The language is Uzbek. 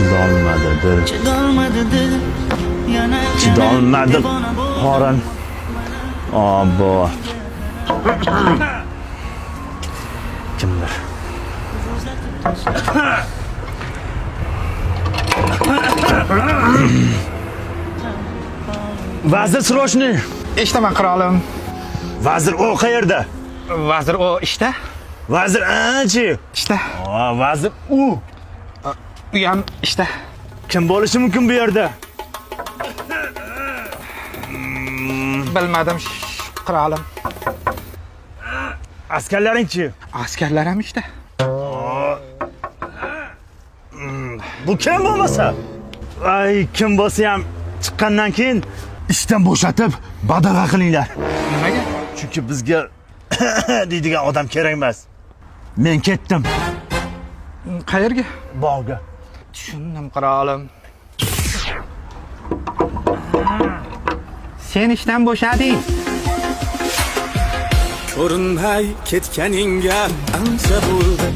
Chidolmadi dil, Chidolmadi dil, yana chidolmadi qorin. Obbo. Kimdir? Vazir Srochniy. Eshitaman qirolim. Vazir o qayerda? Vazir o ishda. Vazir anchi. Ishda. Vazir u. U ham ishda. Kim bo'lishi mumkin bu yerda? Bilmadim qirolim. Askarlaring-chi? Askarlar ham ishda. Bu kim bo'lmasa? Ay, kim bo'lsa ham chiqqandan keyin ishdan bo'shatib, badag'a qilinglar. Nimaga? Chunki bizga deydigan odam kerak emas. Men ketdim Qayerga? bog'ga. Tushundim qirolim. Sen ishdan bo'shading. Ko'rinmay ketganingga ancha bo'ldi.